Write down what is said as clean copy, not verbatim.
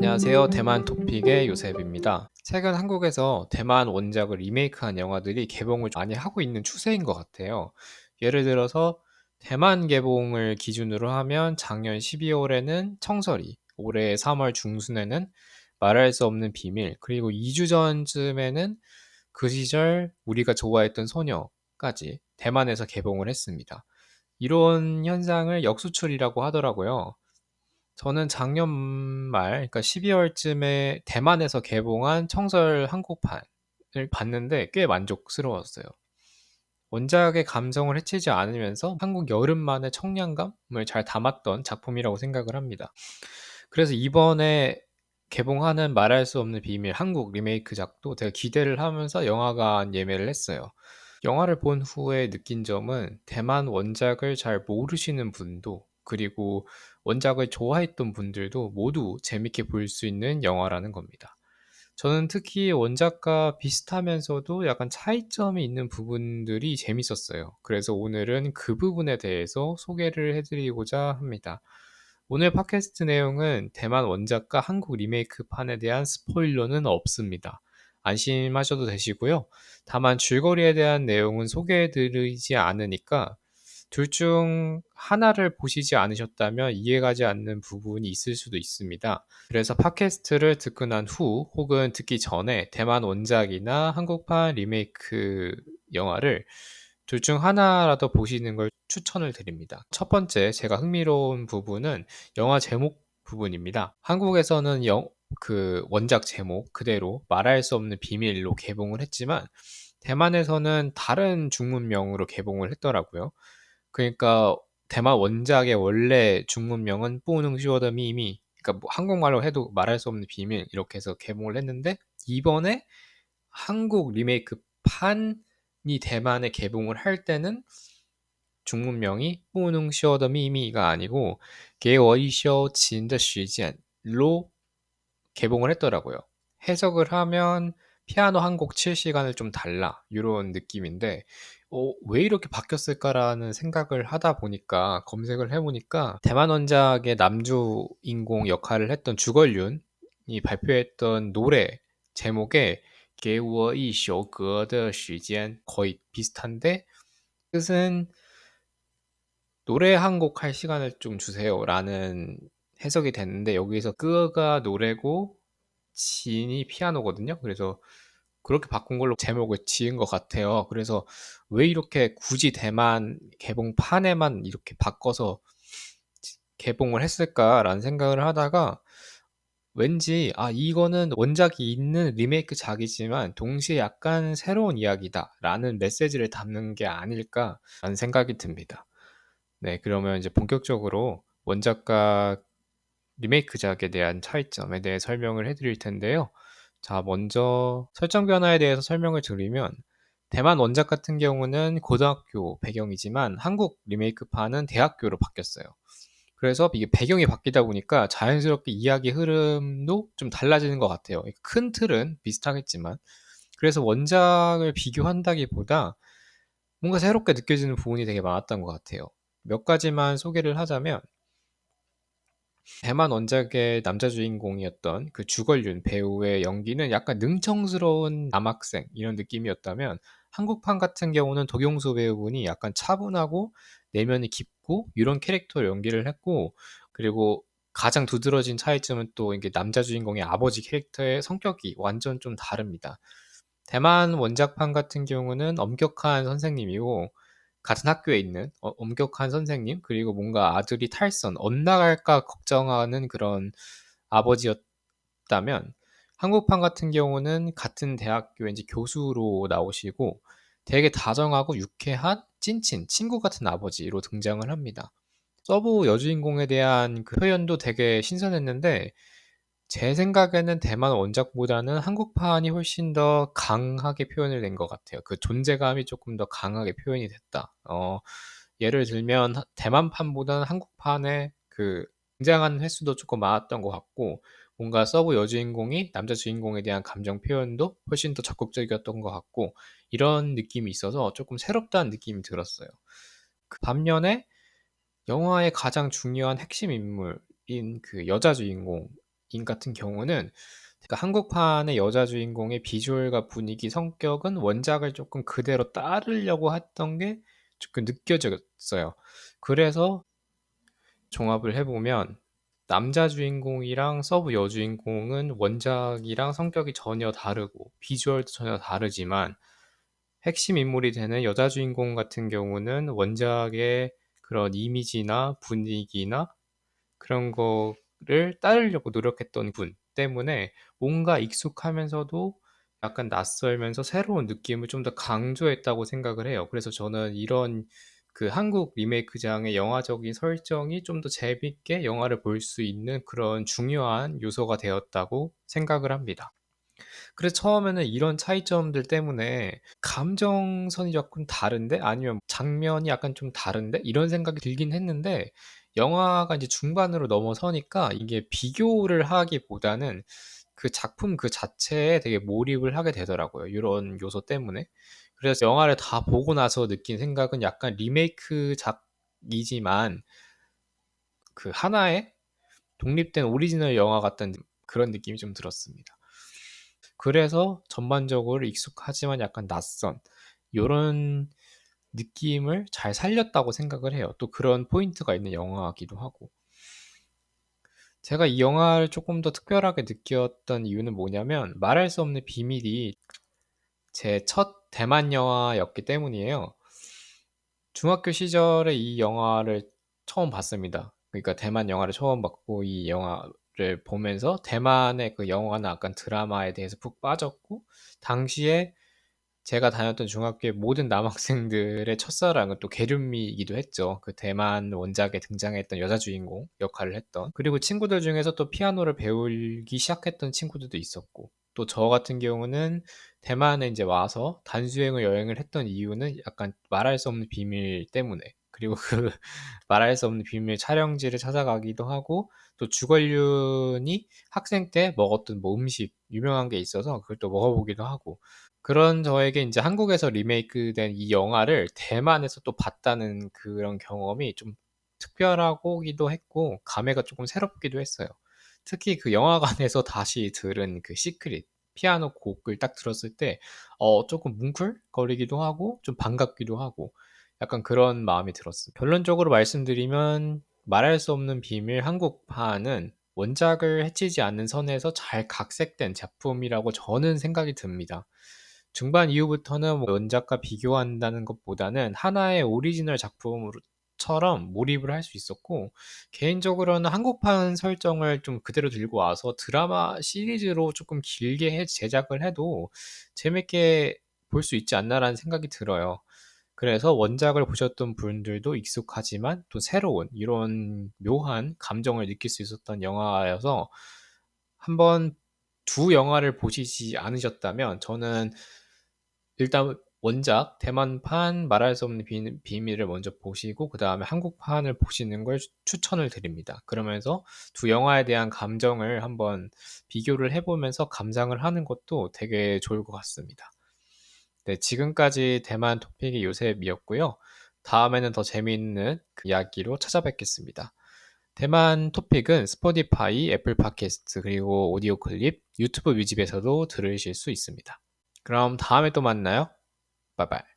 안녕하세요. 대만 토픽의 요셉입니다. 최근 한국에서 대만 원작을 리메이크한 영화들이 개봉을 많이 하고 있는 추세인 것 같아요. 예를 들어서 대만 개봉을 기준으로 하면 작년 12월에는 청설이, 올해 3월 중순에는 말할 수 없는 비밀, 그리고 2주 전쯤에는 그 시절 우리가 좋아했던 소녀까지 대만에서 개봉을 했습니다. 이런 현상을 역수출이라고 하더라고요. 저는 작년 말, 그러니까 12월쯤에 대만에서 개봉한 청설 한국판을 봤는데 꽤 만족스러웠어요. 원작의 감성을 해치지 않으면서 한국 여름만의 청량감을 잘 담았던 작품이라고 생각을 합니다. 그래서 이번에 개봉하는 말할 수 없는 비밀 한국 리메이크작도 제가 기대를 하면서 영화관 예매를 했어요. 영화를 본 후에 느낀 점은 대만 원작을 잘 모르시는 분도, 그리고 원작을 좋아했던 분들도 모두 재밌게 볼 수 있는 영화라는 겁니다. 저는 특히 원작과 비슷하면서도 약간 차이점이 있는 부분들이 재밌었어요. 그래서 오늘은 그 부분에 대해서 소개를 해드리고자 합니다. 오늘 팟캐스트 내용은 대만 원작과 한국 리메이크판에 대한 스포일러는 없습니다. 안심하셔도 되시고요. 다만 줄거리에 대한 내용은 소개해드리지 않으니까 둘 중 하나를 보시지 않으셨다면 이해가지 않는 부분이 있을 수도 있습니다. 그래서 팟캐스트를 듣고 난 후 혹은 듣기 전에 대만 원작이나 한국판 리메이크 영화를 둘 중 하나라도 보시는 걸 추천을 드립니다. 첫 번째 제가 흥미로운 부분은 영화 제목 부분입니다. 한국에서는 그 원작 제목 그대로 말할 수 없는 비밀로 개봉을 했지만 대만에서는 다른 중문명으로 개봉을 했더라고요. 그러니까 대만 원작의 원래 중문명은 뿌능 슈어더 미미, 그러니까 뭐 한국말로 해도 말할 수 없는 비밀 이렇게 해서 개봉을 했는데 이번에 한국 리메이크 판이 대만에 개봉을 할 때는 중문명이 뿌능 슈어더 미미가 아니고 게워이쇼 진더 시간로 개봉을 했더라고요. 해석을 하면 피아노 한 곡 칠 시간을 좀 달라 이런 느낌인데 왜 이렇게 바뀌었을까라는 생각을 하다 보니까 검색을 해보니까 대만 원작의 남주 인공 역할을 했던 주걸륜이 발표했던 노래 제목에 给我一首歌的时间 거의 비슷한데 뜻은 노래 한 곡 할 시간을 좀 주세요라는 해석이 됐는데 여기서 끄가 노래고 진이 피아노거든요. 그래서 그렇게 바꾼 걸로 제목을 지은 것 같아요. 그래서 왜 이렇게 굳이 대만 개봉판에만 이렇게 바꿔서 개봉을 했을까라는 생각을 하다가 왠지 이거는 원작이 있는 리메이크작이지만 동시에 약간 새로운 이야기다라는 메시지를 담는 게 아닐까라는 생각이 듭니다. 네, 그러면 이제 본격적으로 원작과 리메이크작에 대한 차이점에 대해 설명을 해드릴 텐데요. 자, 먼저 설정 변화에 대해서 설명을 드리면 대만 원작 같은 경우는 고등학교 배경이지만 한국 리메이크판은 대학교로 바뀌었어요. 그래서 이게 배경이 바뀌다 보니까 자연스럽게 이야기 흐름도 좀 달라지는 것 같아요. 큰 틀은 비슷하겠지만 그래서 원작을 비교한다기보다 뭔가 새롭게 느껴지는 부분이 되게 많았던 것 같아요. 몇 가지만 소개를 하자면 대만 원작의 남자 주인공이었던 그 주걸륜 배우의 연기는 약간 능청스러운 남학생 이런 느낌이었다면 한국판 같은 경우는 도경수 배우분이 약간 차분하고 내면이 깊고 이런 캐릭터 연기를 했고 그리고 가장 두드러진 차이점은 또 이게 남자 주인공의 아버지 캐릭터의 성격이 완전 좀 다릅니다. 대만 원작판 같은 경우는 엄격한 선생님이고 같은 학교에 있는 엄격한 선생님 그리고 뭔가 아들이 탈선 엇나갈까 걱정하는 그런 아버지였다면 한국판 같은 경우는 같은 대학교에 이제 교수로 나오시고 되게 다정하고 유쾌한 찐친 친구 같은 아버지로 등장을 합니다. 서브 여주인공에 대한 그 표현도 되게 신선했는데 제 생각에는 대만 원작보다는 한국판이 훨씬 더 강하게 표현을 낸 것 같아요. 그 존재감이 조금 더 강하게 표현이 됐다. 예를 들면 대만판보다는 한국판에 그 등장하는 횟수도 조금 많았던 것 같고 뭔가 서브 여주인공이 남자 주인공에 대한 감정 표현도 훨씬 더 적극적이었던 것 같고 이런 느낌이 있어서 조금 새롭다는 느낌이 들었어요. 그 반면에 영화의 가장 중요한 핵심 인물인 그 여자 주인공이 같은 경우는 그러니까 한국판의 여자 주인공의 비주얼과 분위기, 성격은 원작을 조금 그대로 따르려고 했던 게 조금 느껴졌어요. 그래서 종합을 해 보면 남자 주인공이랑 서브 여주인공은 원작이랑 성격이 전혀 다르고 비주얼도 전혀 다르지만 핵심 인물이 되는 여자 주인공 같은 경우는 원작의 그런 이미지나 분위기나 그런 거를 따르려고 노력했던 분 때문에 뭔가 익숙하면서도 약간 낯설면서 새로운 느낌을 좀 더 강조했다고 생각을 해요. 그래서 저는 이런 그 한국 리메이크장의 영화적인 설정이 좀 더 재밌게 영화를 볼 수 있는 그런 중요한 요소가 되었다고 생각을 합니다. 그래서 처음에는 이런 차이점들 때문에 '감정선이 조금 다른데?' 아니면 '장면이 약간 좀 다른데?' 이런 생각이 들긴 했는데 영화가 이제 중반으로 넘어서니까 이게 비교를 하기보다는 그 작품 그 자체에 되게 몰입을 하게 되더라고요, 요런 요소 때문에. 그래서 영화를 다 보고 나서 느낀 생각은 약간 리메이크작이지만 그 하나의 독립된 오리지널 영화 같다는 그런 느낌이 좀 들었습니다. 그래서 전반적으로 익숙하지만 약간 낯선 요런 느낌을 잘 살렸다고 생각을 해요. 또 그런 포인트가 있는 영화이기도 하고. 제가 이 영화를 쪼끔 더 특별하게 느꼈던 이유는 뭐냐면 말할 수 없는 비밀이 제 첫 대만 영화였기 때문이에요. 중학교 시절에 이 영화를 처음 봤습니다. 그러니까 대만 영화를 처음 봤고 이 영화를 보면서 대만의 그 영화나 약간 드라마에 대해서 푹 빠졌고 당시에 제가 다녔던 중학교의 모든 남학생들의 첫사랑은 또 계륜미이기도 했죠. 그 대만 원작에 등장했던 여자 주인공 역할을 했던. 그리고 친구들 중에서 또 피아노를 배우기 시작했던 친구들도 있었고. 또 저 같은 경우는 대만에 인제 와서 단수행을 여행을 했던 이유는 약간 말할 수 없는 비밀 때문에. 그리고 그 말할 수 없는 비밀 촬영지를 찾아가기도 하고 또 주걸륜이 학생 때 먹었던 뭐 음식 유명한 게 있어서 그걸 또 먹어보기도 하고 그런 저에게 인제 한국에서 리메이크된 이 영화를 대만에서 또 봤다는 그런 경험이 좀 특별하고기도 했고 감회가 쪼끔 새롭기도 했어요. 특히 그 영화관에서 다시 들은 그 시크릿 피아노 곡을 딱 들었을 때 쪼끔 뭉클거리기도 하고 좀 반갑기도 하고 약간 그런 마음이 들었습니다. 결론적으로 말씀드리면 말할 수 없는 비밀 한국판은 원작을 해치지 않는 선에서 잘 각색된 작품이라고 저는 생각이 듭니다. 중반 이후부터는 뭐 원작과 비교한다는 것보다는 하나의 오리지널 작품으로 처럼 몰입을 할 수 있었고 개인적으로는 한국판 설정을 좀 그대로 들고 와서 드라마 시리즈로 쪼끔 길게 제작을 해도 재밌게 볼 수 있지 않나라는 생각이 들어요. 그래서 원작을 보셨던 분들도 익숙하지만 또 새로운 이런 묘한 감정을 느낄 수 있었던 영화여서 한번 두 영화를 보시지 않으셨다면 저는 일단 원작 대만판 말할 수 없는 비밀을 먼저 보시고 그다음에 한국판을 보시는 걸 추천을 드립니다. 그러면서 두 영화에 대한 감정을 한번 비교를 해 보면서 감상을 하는 것도 되게 좋을 것 같습니다. 네, 지금까지 대만 토픽의 요셉이었고요. 다음에는 더 재미있는 그 이야기로 찾아뵙겠습니다. 대만 토픽은 스포티파이, 애플 팟캐스트, 그리고 오디오 클립, 유튜브 뮤직에서도 들으실 수 있습니다. 그럼 다음에 또 만나요. 바이바이.